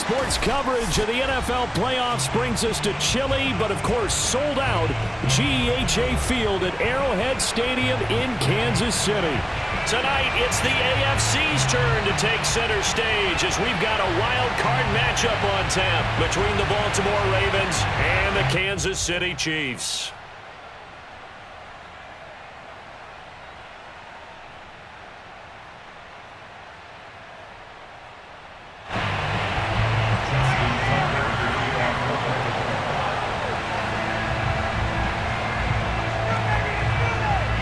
Sports coverage of the NFL playoffs brings us to chilly, but of course sold out GEHA Field at Arrowhead Stadium in Kansas City. Tonight, it's the AFC's turn to take center stage as we've got a wild card matchup on tap between the Baltimore Ravens and the Kansas City Chiefs.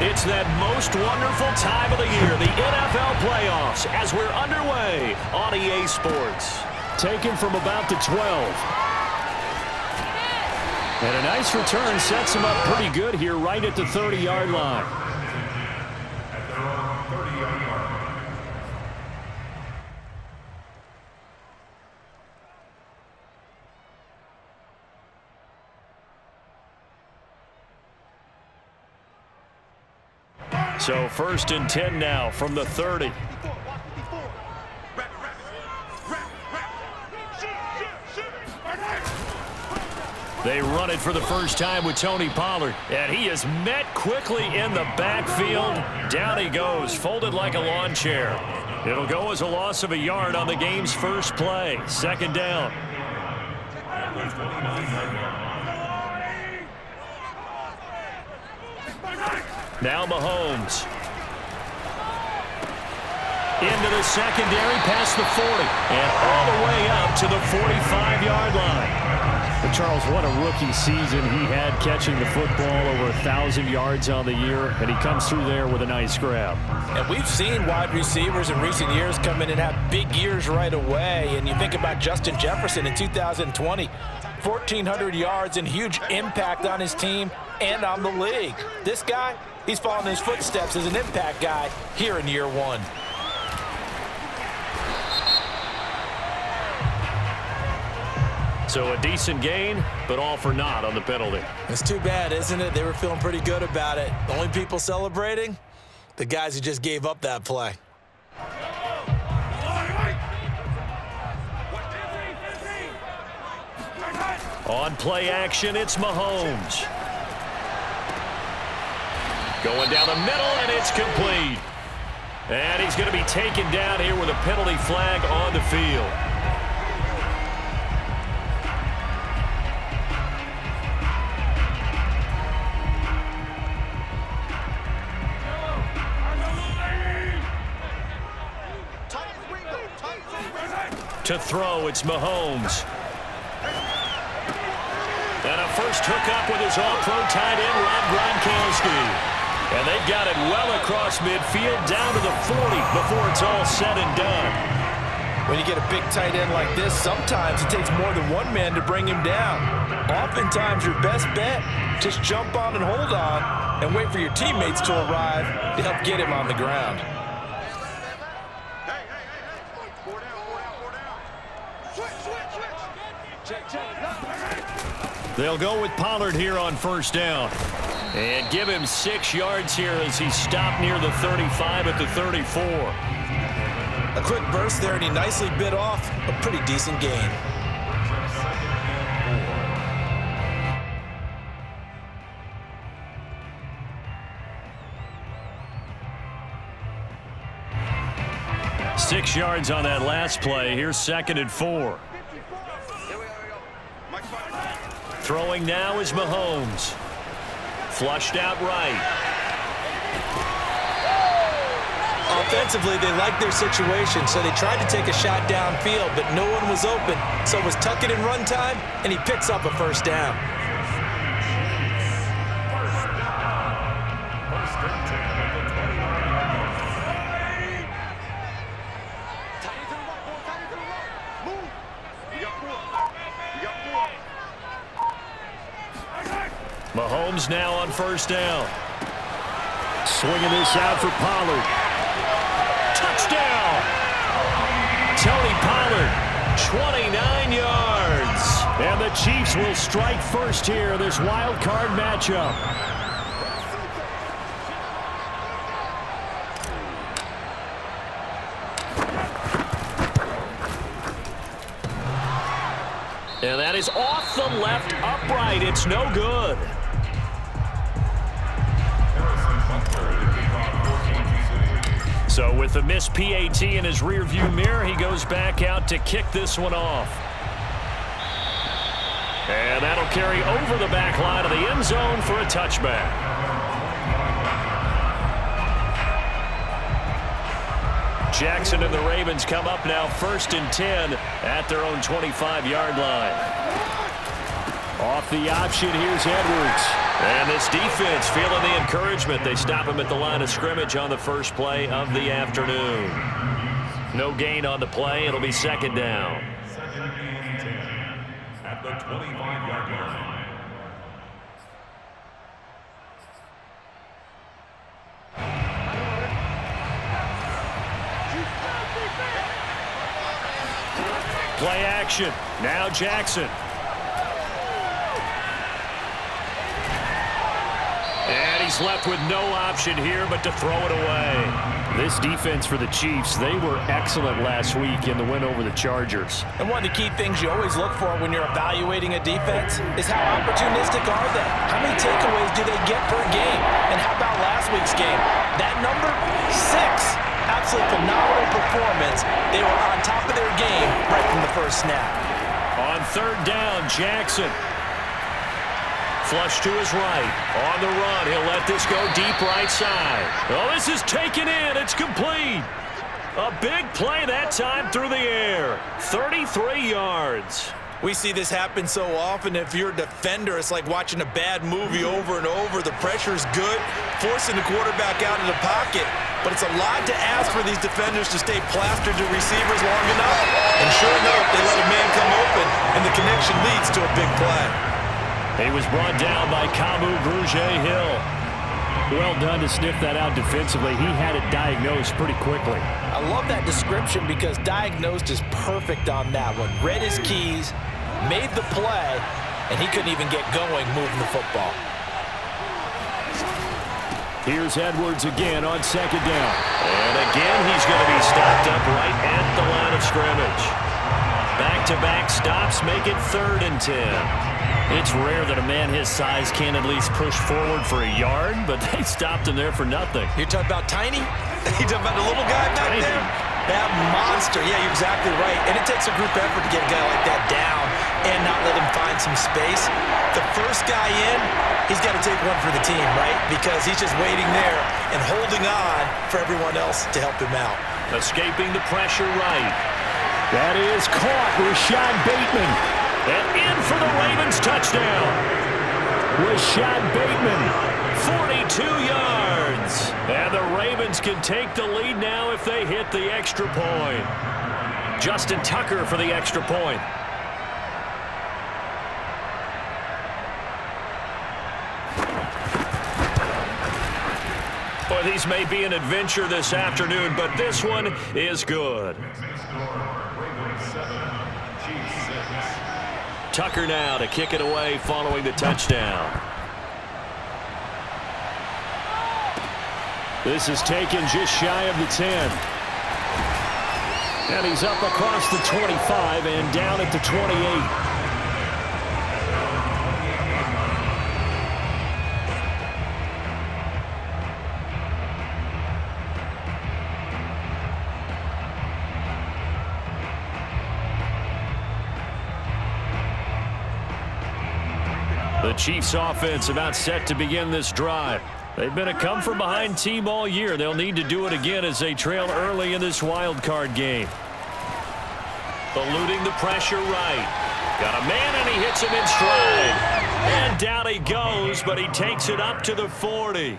It's that most wonderful time of the year, the NFL playoffs, as we're underway on EA Sports. Taken from about the 12. And a nice return sets him up pretty good here right at the 30-yard line. So 1st and 10 now from the 30. They run it for the first time with Tony Pollard, and he is met quickly in the backfield. Down he goes, folded like a lawn chair. It'll go as a loss of a yard on the game's first play. 2nd down. Now Mahomes. Into the secondary, past the 40, and all the way up to the 45-yard line. But Charles, what a rookie season he had catching the football, over 1,000 yards on the year, and he comes through there with a nice grab. And we've seen wide receivers in recent years come in and have big years right away. And you think about Justin Jefferson in 2020, 1,400 yards and huge impact on his team and on the league. This guy, he's following his footsteps as an impact guy here in year one. So a decent gain, but all for naught on the penalty. It's too bad, isn't it? They were feeling pretty good about it. The only people celebrating, the guys who just gave up that play. On play action, it's Mahomes. Going down the middle, and it's complete. And he's going to be taken down here with a penalty flag on the field. To throw, it's Mahomes. And a first hookup with his all-pro tight end, Rob Gronkowski. And they've got it well across midfield, down to the 40 before it's all said and done. When you get a big tight end like this, sometimes it takes more than one man to bring him down. Oftentimes, your best bet, just jump on and hold on and wait for your teammates to arrive to help get him on the ground. They'll go with Pollard here on 1st down. And give him 6 yards here as he stopped near the 35 at the 34. A quick burst there, and he nicely bit off a pretty decent gain. Six yards on that last play. Here's 2nd and 4. Throwing now is Mahomes. Flushed out right. Offensively, they liked their situation, so they tried to take a shot downfield, but no one was open. So it was tuck it in run time, and he picks up a 1st down. Mahomes now on 1st down. Swinging this out for Pollard. Touchdown! Tony Pollard, 29 yards. And the Chiefs will strike first here in this wild card matchup. And that is off the left upright. It's no good. So with the missed PAT in his rearview mirror, he goes back out to kick this one off. And that'll carry over the back line of the end zone for a touchback. Jackson and the Ravens come up now 1st and 10 at their own 25-yard line. Off the option, here's Edwards. And this defense feeling the encouragement. They stop him at the line of scrimmage on the first play of the afternoon. No gain on the play. It'll be 2nd down. 2nd and 10 at the 25-yard line. Play action. Now Jackson. And he's left with no option here but to throw it away. This defense for the Chiefs, they were excellent last week in the win over the Chargers. And one of the key things you always look for when you're evaluating a defense is how opportunistic are they? How many takeaways do they get per game? And how about last week's game? That number, 6. Absolute phenomenal performance. They were on top of their game right from the first snap. On 3rd down, Jackson. Flush to his right. On the run, he'll let this go deep right side. Oh, this is taken in. It's complete. A big play that time through the air. 33 yards. We see this happen so often. If you're a defender, it's like watching a bad movie over and over. The pressure's good, forcing the quarterback out of the pocket. But it's a lot to ask for these defenders to stay plastered to receivers long enough. And sure enough, they let a man come open, and the connection leads to a big play. He was brought down by Kamu Grugier-Hill. Well done to sniff that out defensively. He had it diagnosed pretty quickly. I love that description because diagnosed is perfect on that one. Read his keys, made the play, and he couldn't even get going moving the football. Here's Edwards again on 2nd down. And again, he's going to be stopped up right at the line of scrimmage. Back-to-back stops make it 3rd and 10. It's rare that a man his size can at least push forward for a yard, but they stopped him there for nothing. You're talking about tiny? You're talking about the little guy back there? That monster. Yeah, you're exactly right. And it takes a group effort to get a guy like that down and not let him find some space. The first guy in, he's got to take one for the team, right? Because he's just waiting there and holding on for everyone else to help him out. Escaping the pressure right. That is caught. Rashad Bateman. And in for the Ravens touchdown. Rashad Bateman, 42 yards. And the Ravens can take the lead now if they hit the extra point. Justin Tucker for the extra point. Boy, these may be an adventure this afternoon, but this one is good. Tucker now to kick it away following the touchdown. This is taken just shy of the 10. And he's up across the 25 and down at the 28. The Chiefs offense about set to begin this drive. They've been a come-from-behind team all year. They'll need to do it again as they trail early in this wild card game. Eluding the pressure right. Got a man and he hits him in stride. And down he goes, but he takes it up to the 40.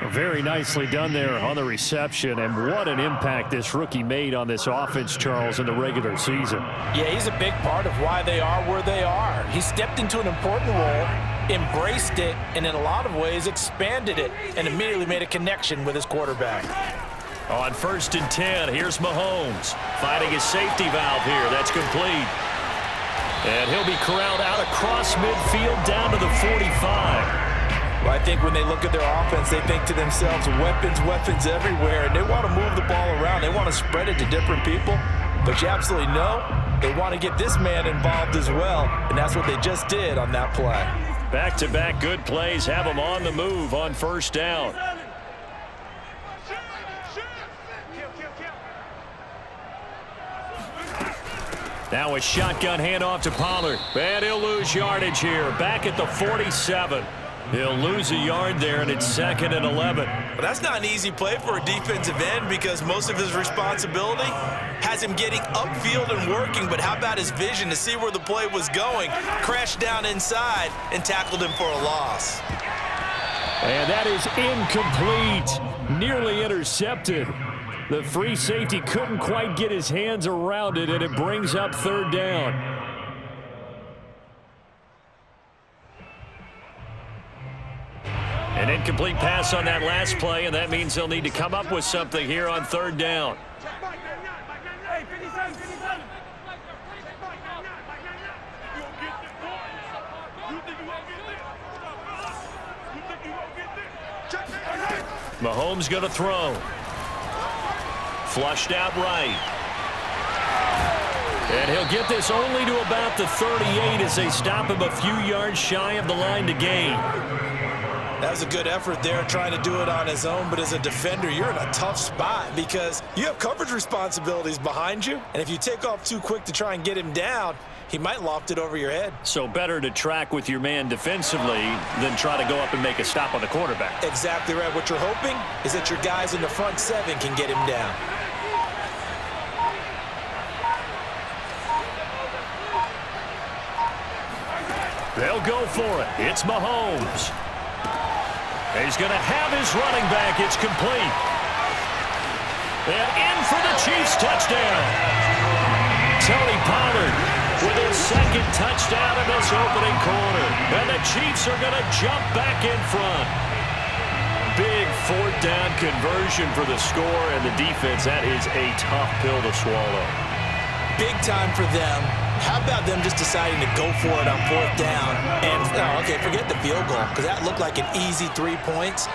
Very nicely done there on the reception, and what an impact this rookie made on this offense, Charles, in the regular season. Yeah, he's a big part of why they are where they are. He stepped into an important role, embraced it, and in a lot of ways expanded it, and immediately made a connection with his quarterback. On 1st and 10, here's Mahomes finding his safety valve here. That's complete. And he'll be corralled out across midfield down to the 45. Well, I think when they look at their offense, they think to themselves, weapons, weapons everywhere, and they want to move the ball around. They want to spread it to different people. But you absolutely know They want to get this man involved as well, and that's what they just did on that play. Back-to-back good plays have them on the move on first down. Now a shotgun handoff to Pollard. And he'll lose yardage here. Back at the 47. He'll lose a yard there, and it's 2nd and 11. But that's not an easy play for a defensive end because most of his responsibility has him getting upfield and working. But how about his vision to see where the play was going? Crashed down inside and tackled him for a loss. And that is incomplete. Nearly intercepted. The free safety couldn't quite get his hands around it, and it brings up 3rd down. An incomplete pass on that last play, and that means they'll need to come up with something here on 3rd down. Mahomes going to throw. Flushed out right. And he'll get this only to about the 38 as they stop him a few yards shy of the line to gain. That was a good effort there trying to do it on his own, but as a defender, you're in a tough spot because you have coverage responsibilities behind you, and if you take off too quick to try and get him down, he might loft it over your head. So better to track with your man defensively than try to go up and make a stop on the quarterback. Exactly right. What you're hoping is that your guys in the front 7 can get him down. They'll go for it. It's Mahomes. He's going to have his running back. It's complete. And in for the Chiefs touchdown. Tony Pollard with his 2nd touchdown in this opening quarter. And the Chiefs are going to jump back in front. Big 4th down conversion for the score, and the defense, that is a tough pill to swallow. Big time for them. How about them just deciding to go for it on 4th down? And, okay, forget the field goal, because that looked like an easy 3 points.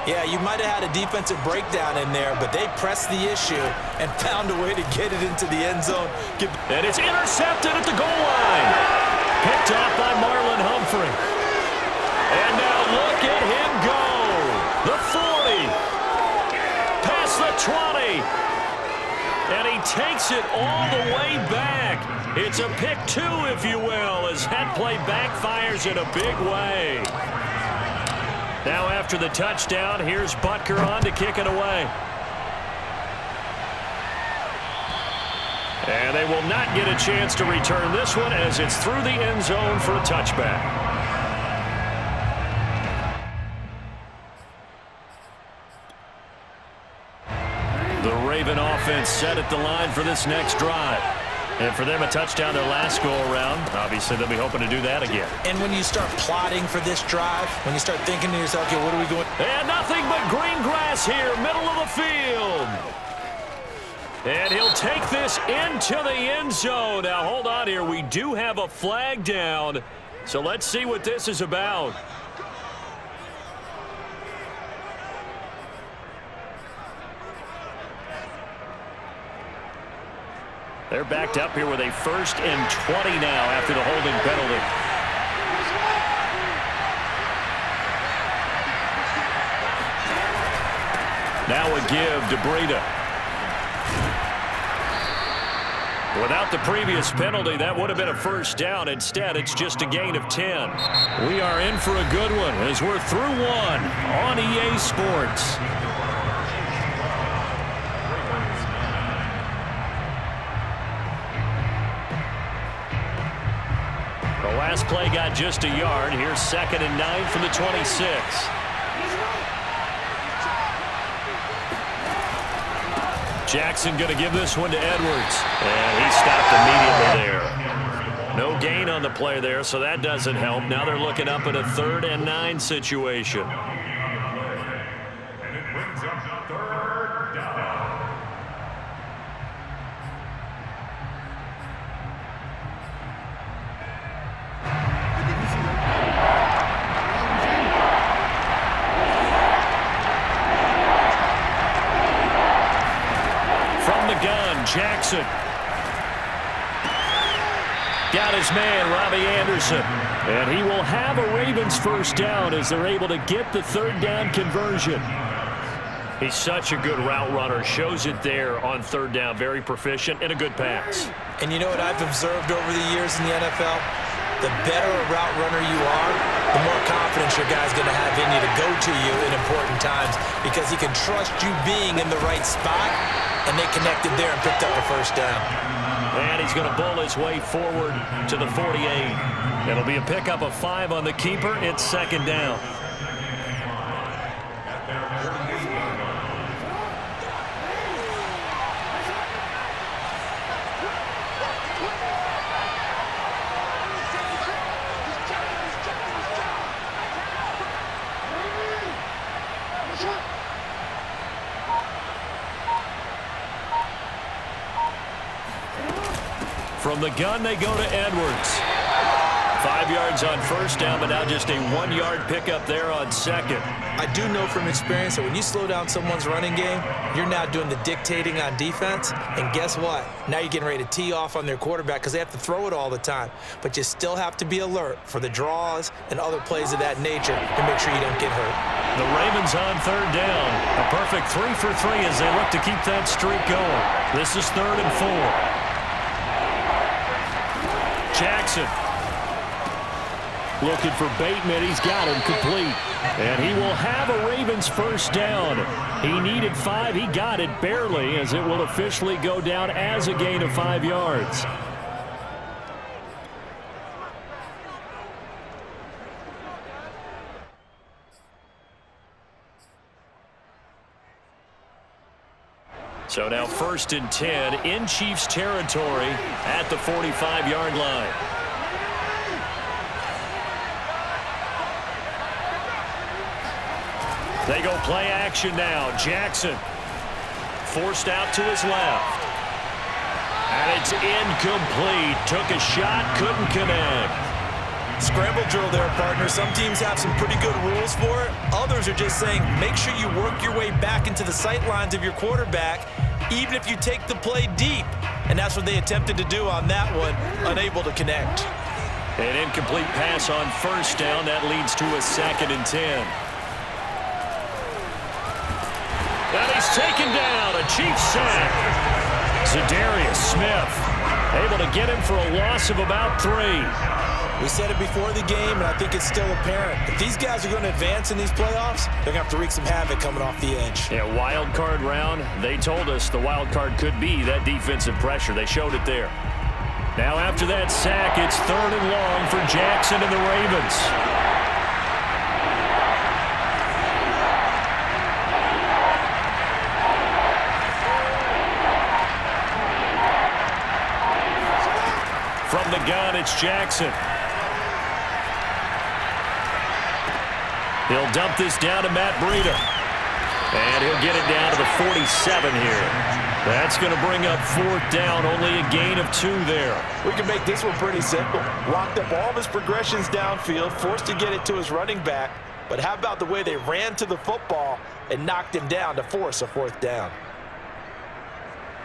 Yeah, you might have had a defensive breakdown in there, but they pressed the issue and found a way to get it into the end zone. And it's intercepted at the goal line. Picked off by Marlon Humphrey. And now look at him go. The 40. Past the 20. And he takes it all the way back. It's a pick 2, if you will, as that play backfires in a big way. Now after the touchdown, here's Butker on to kick it away. And they will not get a chance to return this one as it's through the end zone for a touchback. The Raven offense set at the line for this next drive. And for them, a touchdown their last go-around. Obviously, they'll be hoping to do that again. And when you start plotting for this drive, when you start thinking to yourself, okay, what are we going? And nothing but green grass here, middle of the field. And he'll take this into the end zone. Now, hold on here. We do have a flag down. So let's see what this is about. They're backed up here with a 1st and 20 now after the holding penalty. Now a give to Breida. Without the previous penalty, that would have been a 1st down. Instead, it's just a gain of 10. We are in for a good one as we're through one on EA Sports. The last play got just a yard. Here's 2nd and 9 from the 26. Jackson going to give this one to Edwards. And he stopped immediately there. No gain on the play there, so that doesn't help. Now they're looking up at a 3rd and 9 situation. And it brings up 3rd down. From the gun, Jackson. got his man, Robbie Anderson. And he will have a Ravens first down as they're able to get the third down conversion. He's such a good route runner. Shows it there on third down. Very proficient and a good pass. And you know what I've observed over the years in the NFL? The better a route runner you are, the more confidence your guy's going to have in you to go to you in important times because he can trust you being in the right spot, and they connected there and picked up a first down. And he's going to bull his way forward to the 48. It'll be a pickup of 5 on the keeper. It's second down. From the gun, they go to Edwards. 5 yards on first down, but now just a 1-yard pickup there on second. I do know from experience that when you slow down someone's running game, you're now doing the dictating on defense. And guess what? Now you're getting ready to tee off on their quarterback because they have to throw it all the time. But you still have to be alert for the draws and other plays of that nature to make sure you don't get hurt. The Ravens on third down. A perfect 3 for 3 as they look to keep that streak going. This is 3rd and 4. Jackson looking for Bateman. He's got him complete. And he will have a Ravens first down. He needed 5. He got it barely as it will officially go down as a gain of 5 yards. So now 1st and 10 in Chiefs territory at the 45-yard line. They go play action now. Jackson forced out to his left. And it's incomplete. Took a shot, couldn't connect. Scramble drill there, partner. Some teams have some pretty good rules for it. Others are just saying make sure you work your way back into the sight lines of your quarterback, even if you take the play deep. And that's what they attempted to do on that one, unable to connect. An incomplete pass on first down. That leads to a 2nd and 10. And he's taken down. A Chiefs sack. Zadarius Smith able to get him for a loss of about 3. We said it before the game, and I think it's still apparent. If these guys are going to advance in these playoffs, they're going to have to wreak some havoc coming off the edge. Yeah, wild card round. They told us the wild card could be that defensive pressure. They showed it there. Now after that sack, it's 3rd and long for Jackson and the Ravens. From the gun, it's Jackson. He'll dump this down to Matt Breida. And he'll get it down to the 47 here. That's going to bring up 4th down. Only a gain of 2 there. We can make this one pretty simple. Locked up all of his progressions downfield, forced to get it to his running back. But how about the way they ran to the football and knocked him down to force a 4th down?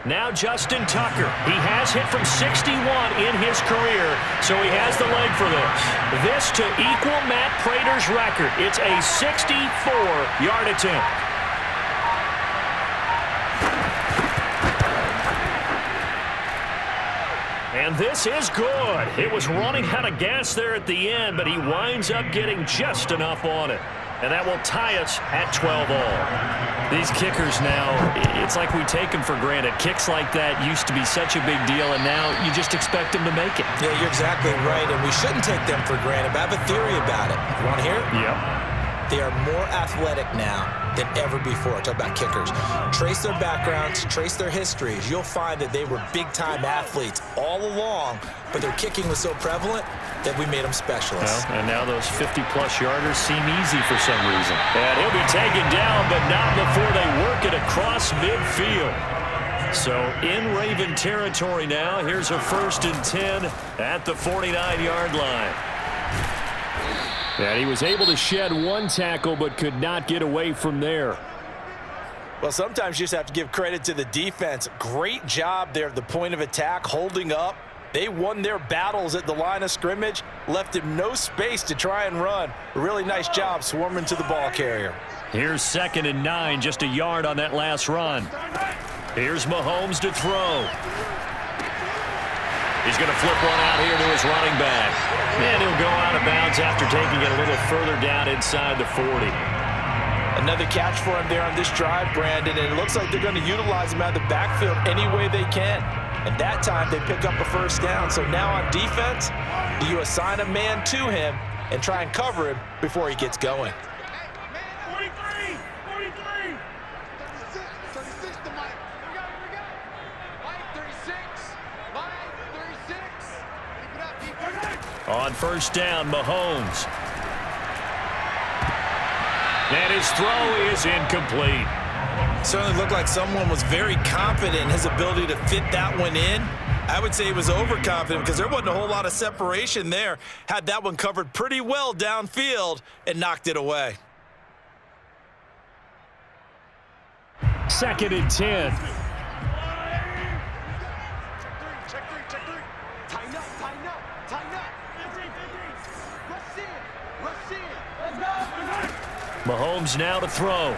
Now Justin Tucker. He has hit from 61 in his career, so he has the leg for this. This to equal Matt Prater's record. It's a 64-yard attempt. And this is good. It was running out of gas there at the end, but he winds up getting just enough on it. And that will tie us at 12 all. These kickers now, it's like we take them for granted. Kicks like that used to be such a big deal, and now you just expect them to make it. Yeah, you're exactly right, and we shouldn't take them for granted. But I have a theory about it. You want to hear it? Yep. They are more athletic now than ever before. Talk about kickers. Trace their backgrounds, trace their histories. You'll find that they were big-time athletes all along, but their kicking was so prevalent that we made them specialists. Well, and now those 50-plus yarders seem easy for some reason. And he'll be taken down, but not before they work it across midfield. So in Raven territory now. Here's a 1st and 10 at the 49-yard line. And he was able to shed 1 tackle, but could not get away from there. Well, sometimes you just have to give credit to the defense. Great job there at the point of attack, holding up, They won their battles at the line of scrimmage, left him no space to try and run. A really nice job swarming to the ball carrier. Here's 2nd and 9, just a yard on that last run. Here's Mahomes to throw. He's going to flip one out here to his running back. And he'll go out of bounds after taking it a little further down inside the 40. Another catch for him there on this drive, Brandon, and it looks like they're going to utilize him out of the backfield any way they can. And that time they pick up a first down. So now on defense, do you assign a man to him and try and cover him before he gets going? 43! 43! 36 to Mike. We got it. Mike, 36. Mike, 36. Keep it up. On first down, Mahomes. And his throw is incomplete. Certainly looked like someone was very confident in his ability to fit that one in. I would say he was overconfident because there wasn't a whole lot of separation there. Had that one covered pretty well downfield and knocked it away. 2nd and 10. Check three. Tighten up. Rush in. Let's go. Mahomes now to throw.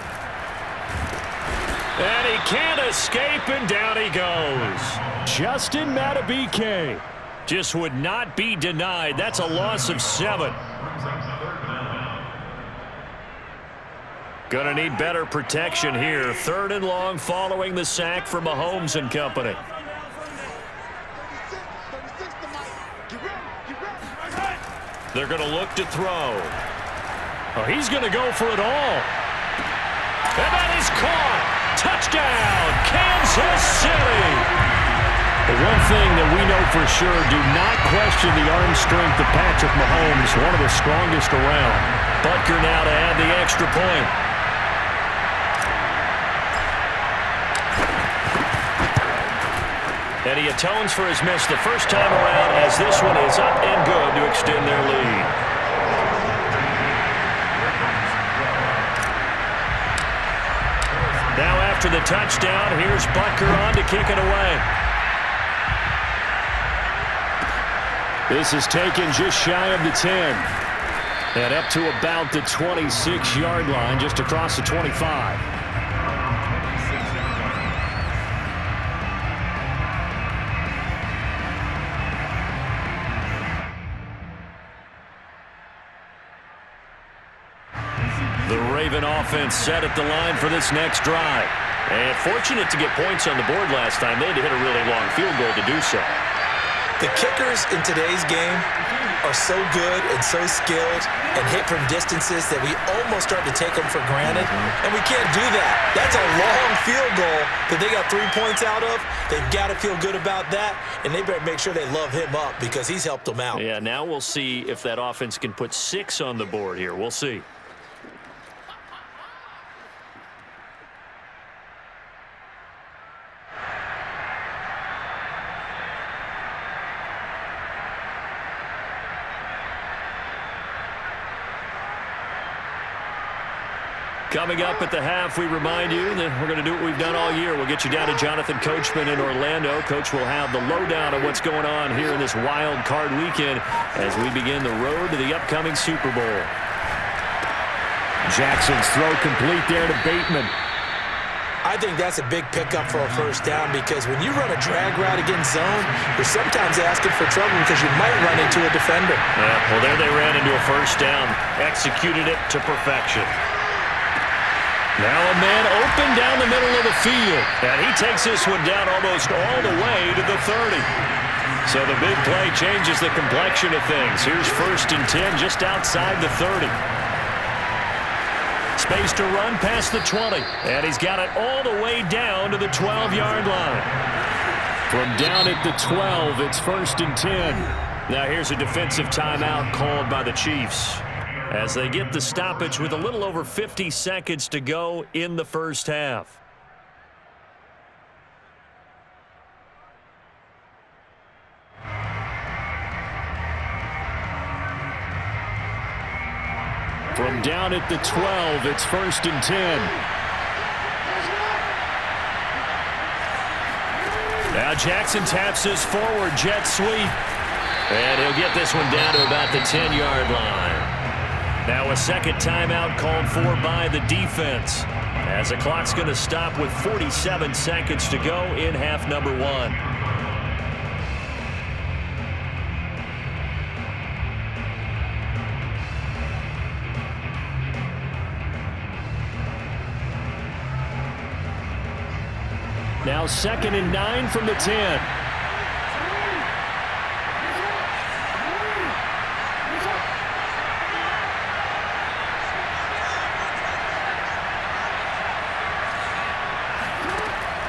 And he can't escape, and down he goes. Justin Madubuike just would not be denied. That's a loss of 7. Gonna need better protection here. 3rd and long following the sack for Mahomes and company. 36 to Mike. Get ready. They're gonna look to throw. Oh, he's gonna go for it all. And that is caught. Touchdown, Kansas City. The one thing that we know for sure, do not question the arm strength of Patrick Mahomes, one of the strongest around. Butker now to add the extra point. And he atones for his miss the first time around, as this one is up and good to extend their lead. Now after the touchdown, here's Butker on to kick it away. This is taken just shy of the 10. And up to about the 26-yard line, just across the 25. The Raven offense set at the line for this next drive. And fortunate to get points on the board last time. They had to hit a really long field goal to do so. The kickers in today's game are so good and so skilled and hit from distances that we almost start to take them for granted, and we can't do that. That's a long field goal that they got 3 points out of. They've got to feel good about that, and they better make sure they love him up because he's helped them out. Yeah, now we'll see if that offense can put 6 on the board here. We'll see. Coming up at the half, we remind you that we're going to do what we've done all year. We'll get you down to Jonathan Coachman in Orlando. Coach will have the lowdown of what's going on here in this wild card weekend as we begin the road to the upcoming Super Bowl. Jackson's throw complete there to Bateman. I think that's a big pickup for a first down because when you run a drag route against zone, you're sometimes asking for trouble because you might run into a defender. Yeah, well, there they ran into a first down, executed it to perfection. Now a man open down the middle of the field, and he takes this one down almost all the way to the 30. So the big play changes the complexion of things. Here's 1st and 10 just outside the 30. Space to run past the 20, and he's got it all the way down to the 12-yard line. From down at the 12, it's 1st and 10. Now here's a defensive timeout called by the Chiefs as they get the stoppage with a little over 50 seconds to go in the first half. From down at the 12, it's 1st and 10. Now Jackson taps his forward jet sweep. And he'll get this one down to about the 10-yard line. Now a second timeout called for by the defense, as the clock's going to stop with 47 seconds to go in half number 1. Now 2nd and 9 from the 10.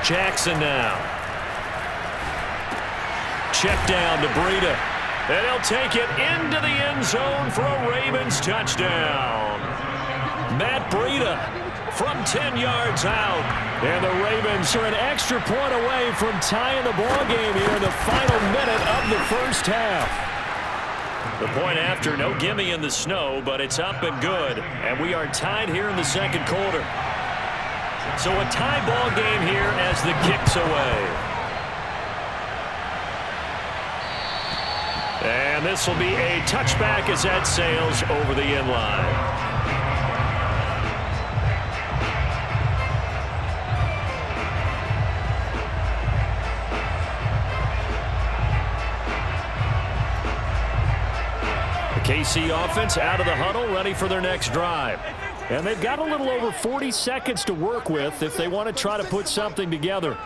Jackson now. Check down to Breida. And he'll take it into the end zone for a Ravens touchdown. Matt Breida from 10 yards out. And the Ravens are an extra point away from tying the ball game here in the final minute of the first half. The point after, no gimme in the snow, but it's up and good. And we are tied here in the second quarter. So a tie ball game here as the kick's away. And this will be a touchback as that sails over the end line. KC offense out of the huddle, ready for their next drive. And they've got a little over 40 seconds to work with if they want to try to put something together.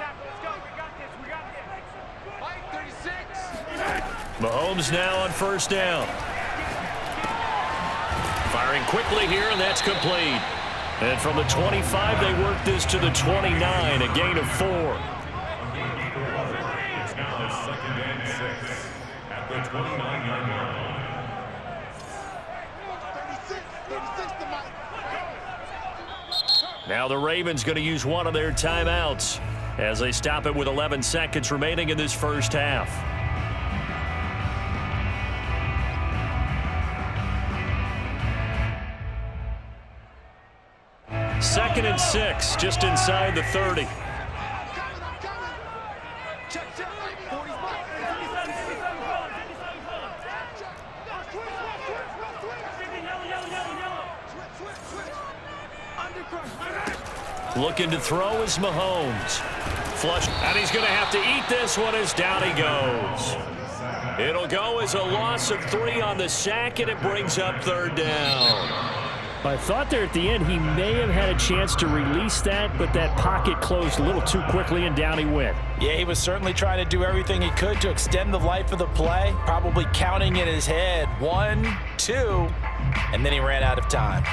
Mahomes now on first down. Firing quickly here, and that's complete. And from the 25, they work this to the 29, a gain of 4. It's now 2nd and 6 at the 29-yard line. Now the Ravens going to use one of their timeouts as they stop it with 11 seconds remaining in this first half. Second and 6, just inside the 30. Looking to throw is Mahomes. Flush, and he's going to have to eat this one as down he goes. It'll go as a loss of 3 on the sack, and it brings up 3rd down. I thought there at the end he may have had a chance to release that, but that pocket closed a little too quickly, and down he went. Yeah, he was certainly trying to do everything he could to extend the life of the play, probably counting in his head 1, 2, and then he ran out of time.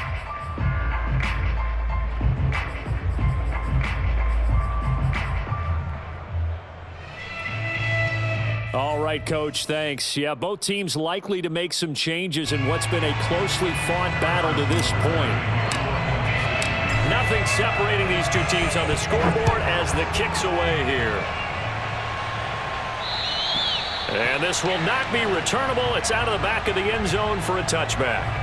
All right, Coach, thanks. Yeah, both teams likely to make some changes in what's been a closely fought battle to this point. Nothing separating these two teams on the scoreboard as the kick's away here. And this will not be returnable. It's out of the back of the end zone for a touchback.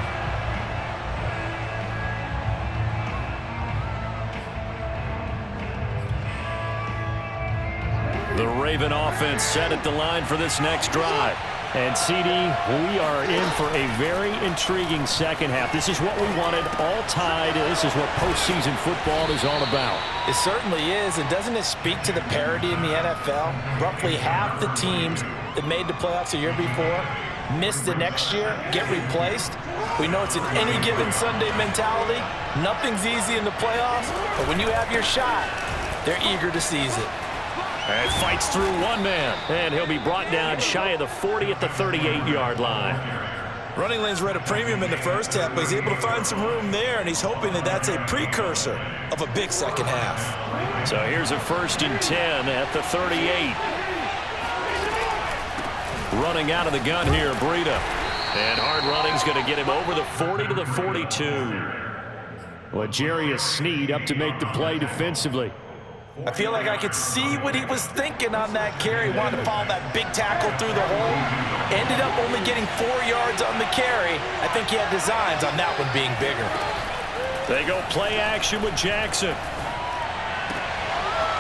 The Raven offense set at the line for this next drive. And, CD, we are in for a very intriguing second half. This is what we wanted, all tied. This is what postseason football is all about. It certainly is, and doesn't it speak to the parity in the NFL? Roughly half the teams that made the playoffs a year before miss the next year, get replaced. We know it's an any given Sunday mentality. Nothing's easy in the playoffs, but when you have your shot, they're eager to seize it. And fights through one man. And he'll be brought down shy of the 40 at the 38-yard line. Running lanes were at a premium in the first half, but he's able to find some room there, and he's hoping that that's a precursor of a big second half. So here's a 1st and 10 at the 38. Running out of the gun here, Breida. And hard running's going to get him over the 40 to the 42. L'Jarius Sneed up to make the play defensively. I feel like I could see what he was thinking on that carry. Wanted to follow that big tackle through the hole. Ended up only getting 4 yards on the carry. I think he had designs on that one being bigger. They go play action with Jackson.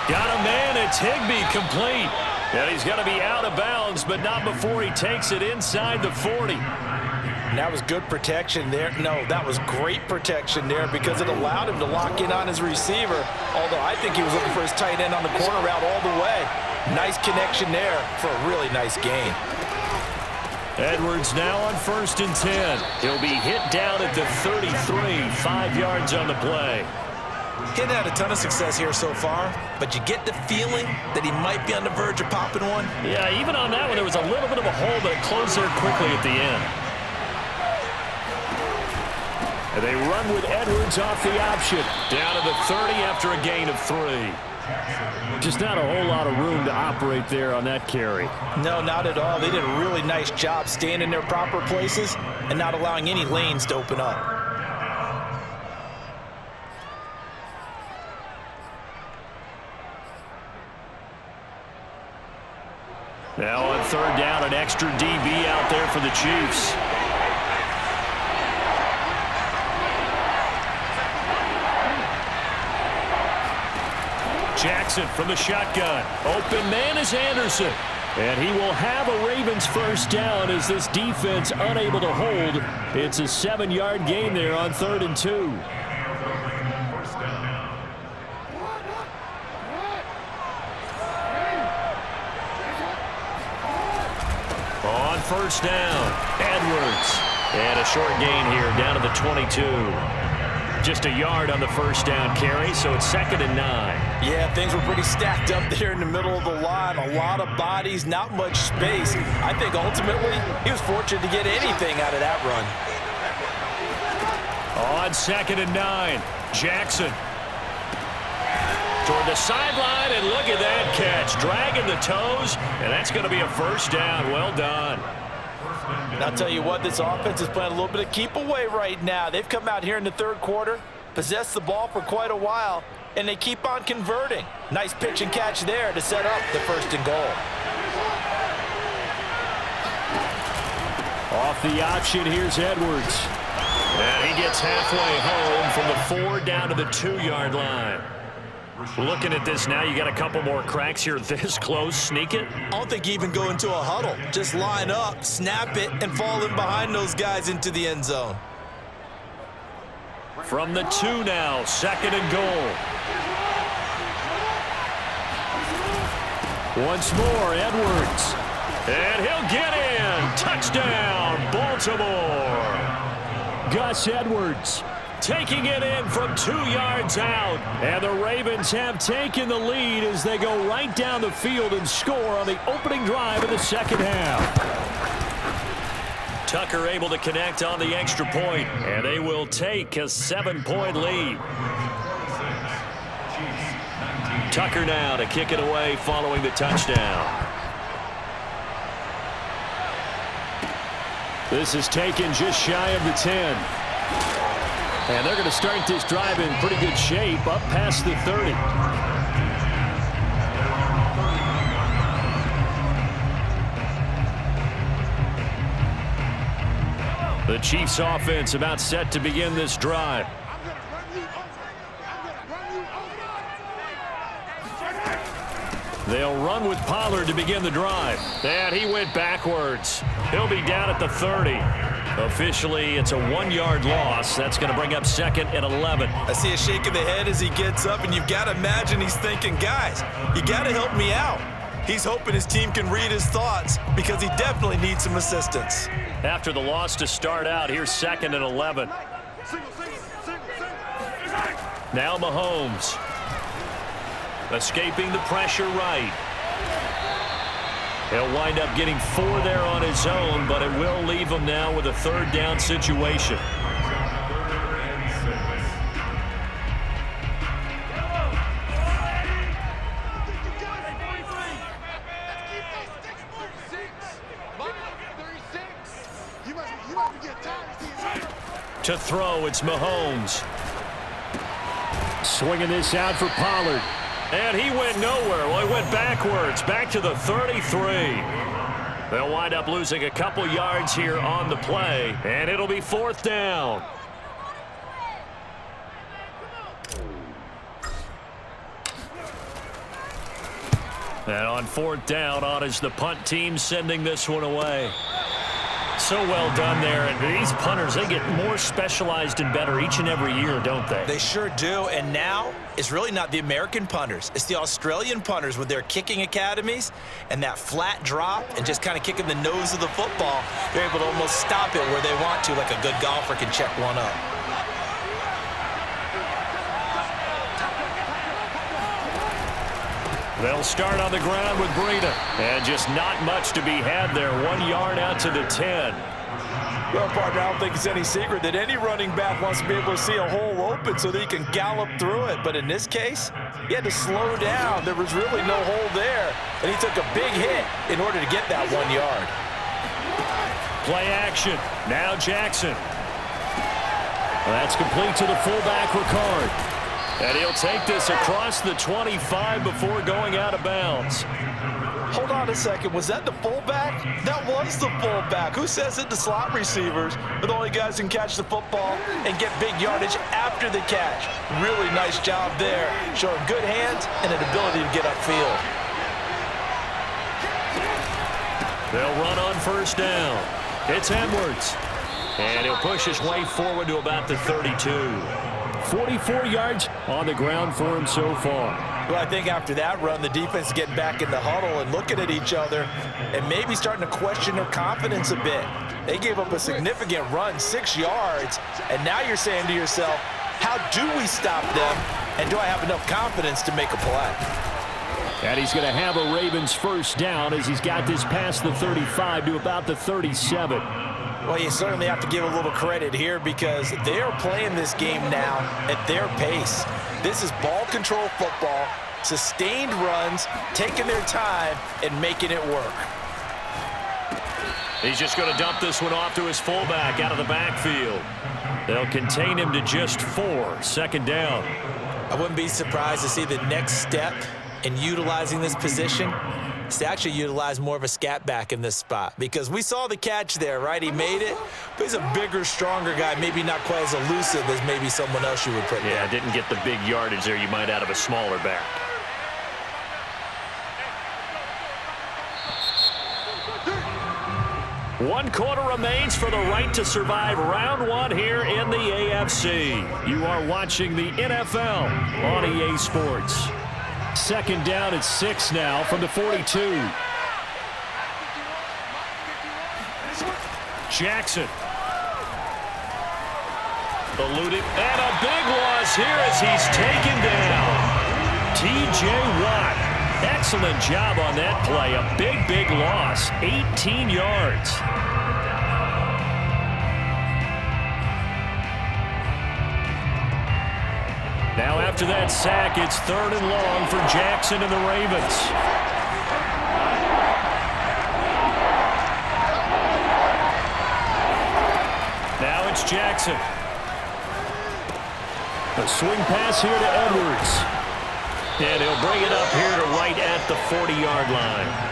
Got a man, it's Higbee complete. And he's going to be out of bounds, but not before he takes it inside the 40. And that was good protection there. No, that was great protection there because it allowed him to lock in on his receiver, although I think he was looking for his tight end on the corner route all the way. Nice connection there for a really nice gain. Edwards now on 1st and 10. He'll be hit down at the 33, 5 yards on the play. He'd had a ton of success here so far, but you get the feeling that he might be on the verge of popping one. Yeah, even on that one, there was a little bit of a hole, but it closed there quickly at the end. And they run with Edwards off the option. Down to the 30 after a gain of 3. Just not a whole lot of room to operate there on that carry. No, not at all. They did a really nice job staying in their proper places and not allowing any lanes to open up. Now on 3rd down, an extra DB out there for the Chiefs. Jackson from the shotgun. Open man is Anderson. And he will have a Ravens 1st down as this defense unable to hold. It's a 7-yard gain there on 3rd and 2. On 1st down, Edwards. And a short gain here down to the 22. Just a yard on the 1st down carry, so it's 2nd and 9. Yeah, things were pretty stacked up there in the middle of the line. A lot of bodies, not much space. I think ultimately he was fortunate to get anything out of that run. On 2nd and 9, Jackson. Toward the sideline, and look at that catch. Dragging the toes, and that's going to be a 1st down. Well done. And I'll tell you what, this offense is playing a little bit of keep away right now. They've come out here in the 3rd quarter, possessed the ball for quite a while, and they keep on converting. Nice pitch and catch there to set up the 1st and goal. Off the option, here's Edwards. And he gets halfway home from the 4 down to the 2-yard line. Looking at this now, you got a couple more cracks here this close. Sneak it. I don't think you even go into a huddle. Just line up, snap it, and fall in behind those guys into the end zone. From the 2 now, 2nd and goal. Once more, Edwards. And he'll get in. Touchdown, Baltimore. Gus Edwards taking it in from 2 yards out. And the Ravens have taken the lead as they go right down the field and score on the opening drive of the 2nd half. Tucker able to connect on the extra point, and they will take a 7-point lead. Tucker now to kick it away following the touchdown. This is taken just shy of the 10. And they're going to start this drive in pretty good shape up past the 30. The Chiefs offense about set to begin this drive. They'll run with Pollard to begin the drive. And he went backwards. He'll be down at the 30. Officially, it's a 1-yard loss. That's going to bring up 2nd and 11. I see a shake of the head as he gets up, and you've got to imagine he's thinking, guys, you got to help me out. He's hoping his team can read his thoughts because he definitely needs some assistance. After the loss to start out, here's 2nd and 11. Now Mahomes. Escaping the pressure right. He'll wind up getting 4 there on his own, but it will leave him now with a 3rd down situation. To throw, it's Mahomes. Swinging this out for Pollard. And he went nowhere. Well, he went backwards, back to the 33. They'll wind up losing a couple yards here on the play, and it'll be 4th down. And on 4th down, on is the punt team sending this one away. So well done there. And these punters, they get more specialized and better each and every year, don't they? They sure do. And now it's really not the American punters. It's the Australian punters with their kicking academies and that flat drop and just kind of kicking the nose of the football. They're able to almost stop it where they want to, like a good golfer can check one up. They'll start on the ground with Breida. And just not much to be had there. 1 yard out to the 10. Well, partner, I don't think it's any secret that any running back wants to be able to see a hole open so that he can gallop through it. But in this case, he had to slow down. There was really no hole there. And he took a big hit in order to get that 1 yard. Play action. Now Jackson. That's complete to the fullback, Ricard. And he'll take this across the 25 before going out of bounds. Hold on a second. Was that the fullback? That was the fullback. Who says that the slot receivers are the only guys who can catch the football and get big yardage after the catch? Really nice job there, showing good hands and an ability to get upfield. They'll run on 1st down. It's Edwards. And he'll push his way forward to about the 32. 44 yards on the ground for him so far. Well, I think after that run, the defense is getting back in the huddle and looking at each other and maybe starting to question their confidence a bit. They gave up a significant run, 6 yards, and now you're saying to yourself, how do we stop them, and do I have enough confidence to make a play? And he's going to have a Ravens 1st down as he's got this past the 35 to about the 37. Well, you certainly have to give a little credit here because they are playing this game now at their pace. This is ball control football, sustained runs, taking their time, and making it work. He's just going to dump this one off to his fullback out of the backfield. They'll contain him to just 4. 2nd down. I wouldn't be surprised to see the next step in utilizing this position is to actually utilize more of a scat back in this spot because we saw the catch there, right? He made it, but he's a bigger, stronger guy, maybe not quite as elusive as maybe someone else you would put there. Yeah, didn't get the big yardage there you might out of a smaller back. One quarter remains for the right to survive round 1 here in the AFC. You are watching the NFL on EA Sports. 2nd down at 6 now from the 42. Jackson. Eluding. And a big loss here as he's taken down. T.J. Watt. Excellent job on that play. A big, big loss. 18 yards. Now after that sack, it's 3rd and long for Jackson and the Ravens. Now it's Jackson. A swing pass here to Edwards. And he'll bring it up here to right at the 40-yard line.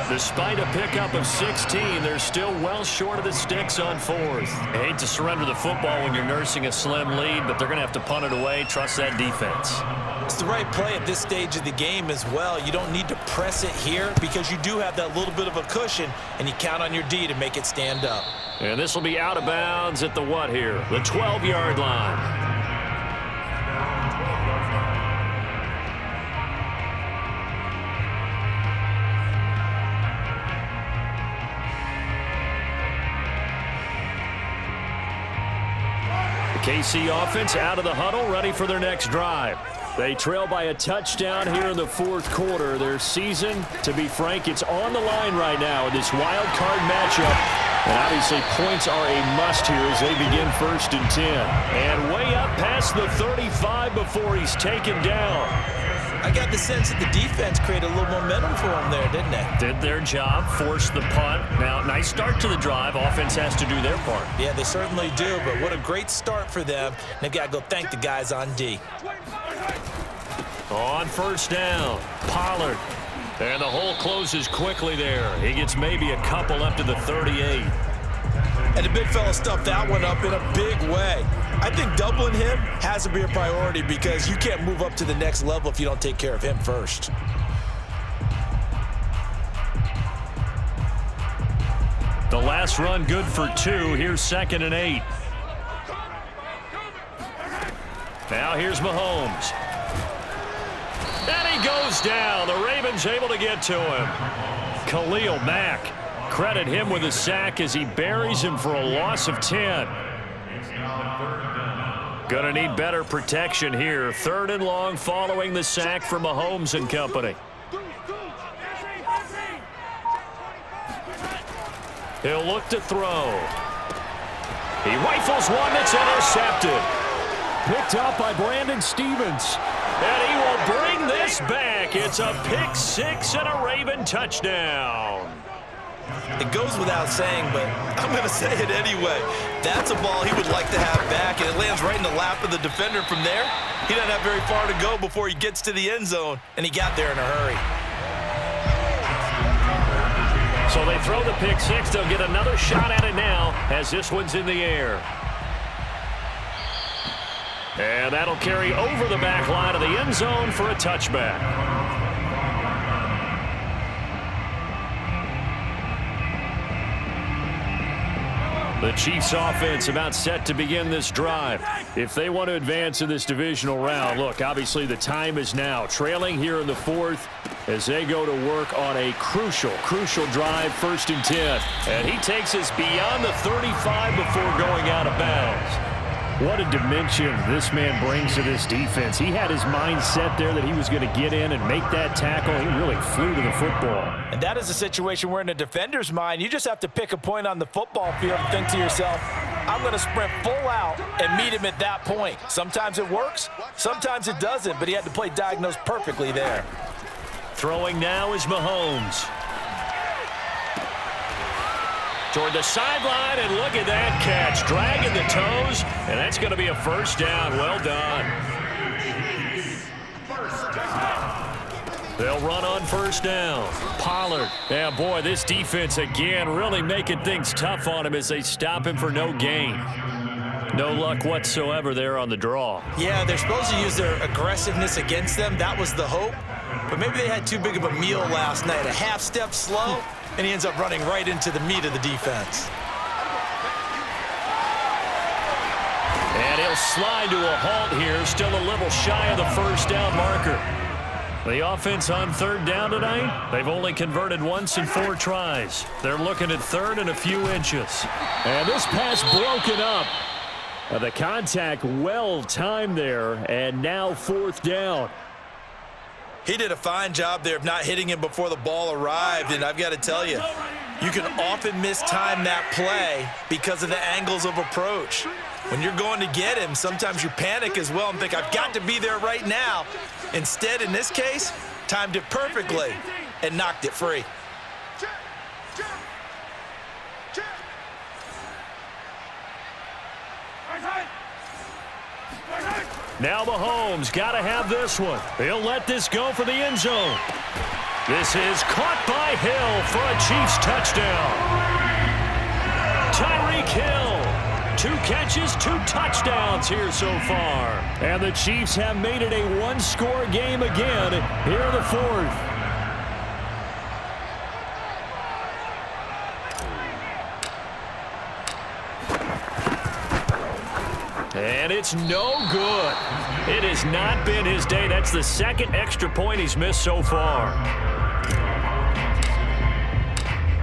Despite a pickup of 16, they're still well short of the sticks on 4th. I hate to surrender the football when you're nursing a slim lead, but they're going to have to punt it away. Trust that defense. It's the right play at this stage of the game as well. You don't need to press it here because you do have that little bit of a cushion, and you count on your D to make it stand up. And this will be out of bounds at the what here? The 12-yard line. KC offense out of the huddle, ready for their next drive. They trail by a touchdown here in the 4th quarter. Their season, to be frank, it's on the line right now in this wild card matchup. And obviously points are a must here as they begin 1st and 10. And way up past the 35 before he's taken down. I got the sense that the defense created a little momentum for them there, didn't they? Did their job, forced the punt. Now, nice start to the drive. Offense has to do their part. Yeah, they certainly do, but what a great start for them. They've got to go thank the guys on D. On 1st down, Pollard. And the hole closes quickly there. He gets maybe a couple up to the 38. And the big fella stuffed that one up in a big way. I think doubling him has to be a priority because you can't move up to the next level if you don't take care of him first. The last run good for 2. Here's 2nd and 8. Now here's Mahomes. And he goes down. The Ravens able to get to him. Khalil Mack. Credit him with a sack as he buries him for a loss of 10. Gonna need better protection here. 3rd and long following the sack from Mahomes and company. He'll look to throw. He rifles one that's intercepted. Picked up by Brandon Stevens. And he will bring this back. It's a pick 6 and a Raven touchdown. It goes without saying, but I'm going to say it anyway. That's a ball he would like to have back, and it lands right in the lap of the defender from there. He doesn't have very far to go before he gets to the end zone, and he got there in a hurry. So they throw the pick 6. They'll get another shot at it now as this one's in the air. And that'll carry over the back line of the end zone for a touchback. The Chiefs offense about set to begin this drive. If they want to advance in this divisional round, look, obviously the time is now. Trailing here in the 4th as they go to work on a crucial drive, 1st and 10. And he takes us beyond the 35 before going out of bounds. What a dimension this man brings to this defense. He had his mind set there that he was going to get in and make that tackle. He really flew to the football. And that is a situation where in a defender's mind, you just have to pick a point on the football field and think to yourself, I'm going to sprint full out and meet him at that point. Sometimes it works, sometimes it doesn't, but he had to play diagnose perfectly there. Throwing now is Mahomes. Toward the sideline, and look at that catch. Dragging the toes, and that's going to be a 1st down. Well done. They'll run on 1st down. Pollard. Yeah, boy, this defense again really making things tough on him as they stop him for no gain. No luck whatsoever there on the draw. Yeah, they're supposed to use their aggressiveness against them. That was the hope. But maybe they had too big of a meal last night. A half step slow, and he ends up running right into the meat of the defense. And he'll slide to a halt here, still a little shy of the 1st down marker. The offense on 3rd down tonight, they've only converted once in 4 tries. They're looking at 3rd and a few inches. And this pass broken up. The contact well timed there, and now 4th down. He did a fine job there of not hitting him before the ball arrived, and I've got to tell you, you can often mistime that play because of the angles of approach. When you're going to get him, sometimes you panic as well and think, I've got to be there right now. Instead, in this case, timed it perfectly and knocked it free. Now Mahomes got to have this one. He'll let this go for the end zone. This is caught by Hill for a Chiefs touchdown. Tyreek Hill, 2 catches, 2 touchdowns here so far. And the Chiefs have made it a 1-score game again here in the 4th. And it's no good. It has not been his day. That's the 2nd extra point he's missed so far.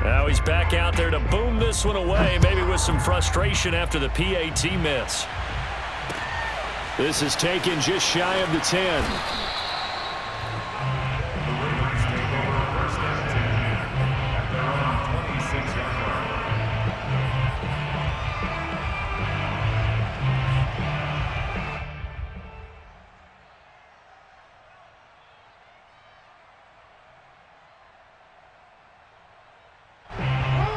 Now he's back out there to boom this one away, maybe with some frustration after the PAT miss. This is taken just shy of the 10.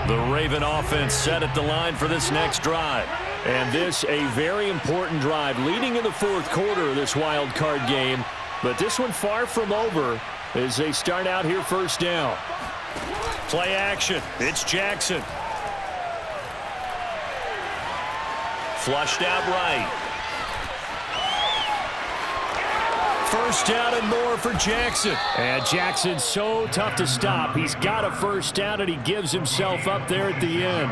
The Raven offense set at the line for this next drive. And this a very important drive leading in the 4th quarter of this wild card game. But this one far from over as they start out here 1st down. Play action. It's Jackson. Flushed out right. first down and more for Jackson. And Jackson's so tough to stop. He's got a first down, and he gives himself up there at the end.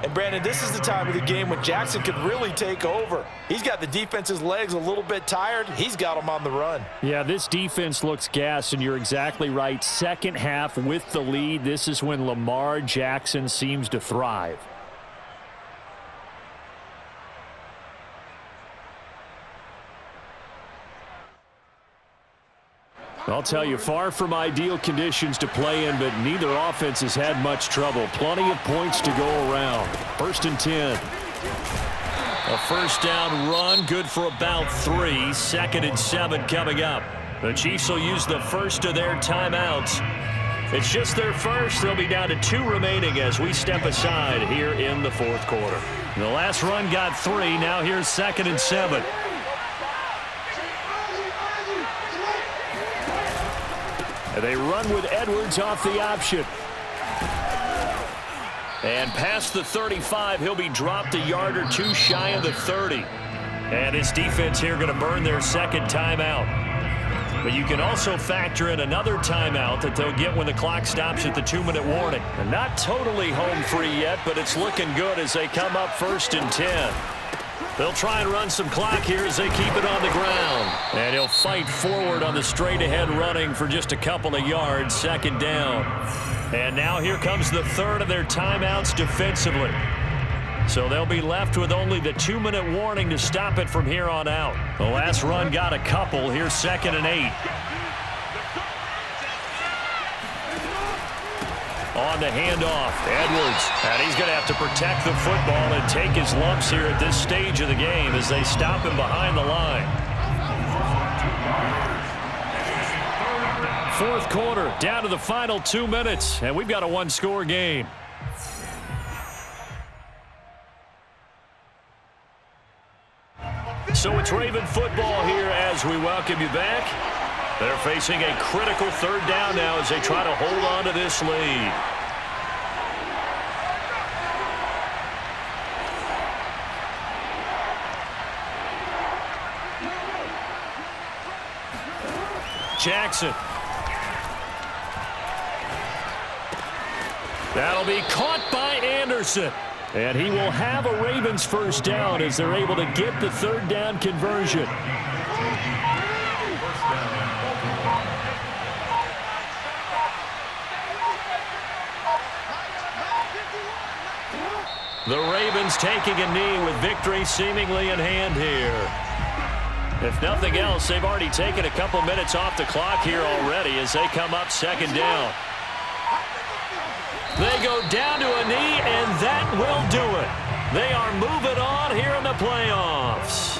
And, Brandon, this is the time of the game when Jackson could really take over. He's got the defense's legs a little bit tired. He's got them on the run. Yeah, this defense looks gassed, and you're exactly right. Second half with the lead, this is when Lamar Jackson seems to thrive. I'll tell you, far from ideal conditions to play in, but neither offense has had much trouble. Plenty of points to go around. 1st and 10. A first down run, good for about 3. 2nd and 7 coming up. The Chiefs will use the first of their timeouts. It's just their first. They'll be down to 2 remaining as we step aside here in the 4th quarter. The last run got 3. Now here's 2nd and 7. And they run with Edwards off the option. And past the 35, he'll be dropped a yard or 2 shy of the 30. And his defense here going to burn their 2nd timeout. But you can also factor in another timeout that they'll get when the clock stops at the 2-minute warning. And not totally home free yet, but it's looking good as they come up 1st and 10. They'll try and run some clock here as they keep it on the ground. And he'll fight forward on the straight-ahead running for just a couple of yards. 2nd down. And now here comes the 3rd of their timeouts defensively. So they'll be left with only the 2-minute warning to stop it from here on out. The last run got a couple. Here's 2nd and 8. On the handoff, Edwards. And he's going to have to protect the football and take his lumps here at this stage of the game as they stop him behind the line. 4th quarter, down to the final 2 minutes, and we've got a 1-score game. So it's Raven football here as we welcome you back. They're facing a critical 3rd down now as they try to hold on to this lead. Jackson. That'll be caught by Anderson. And he will have a Ravens first down as they're able to get the 3rd down conversion. The Ravens taking a knee with victory seemingly in hand here. If nothing else, they've already taken a couple minutes off the clock here already as they come up 2nd down. They go down to a knee, and that will do it. They are moving on here in the playoffs.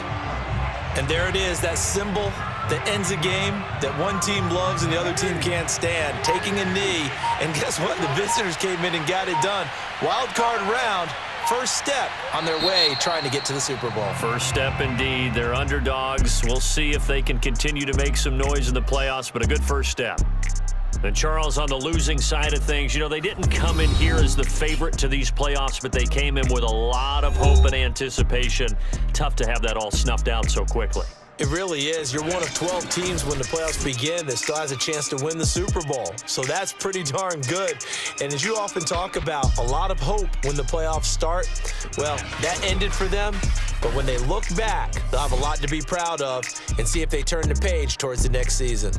And there it is, that symbol that ends a game that one team loves and the other team can't stand. Taking a knee, and guess what? The visitors came in and got it done. Wild card round, first step on their way trying to get to the Super Bowl. First step indeed. They're underdogs. We'll see if they can continue to make some noise in the playoffs, but a good first step. And Charles, on the losing side of things, you know, they didn't come in here as the favorite to these playoffs, but they came in with a lot of hope and anticipation. Tough to have that all snuffed out so quickly. It really is. You're one of 12 teams when the playoffs begin that still has a chance to win the Super Bowl. So that's pretty darn good. And as you often talk about, a lot of hope when the playoffs start. Well, that ended for them. But when they look back, they'll have a lot to be proud of and see if they turn the page towards the next season.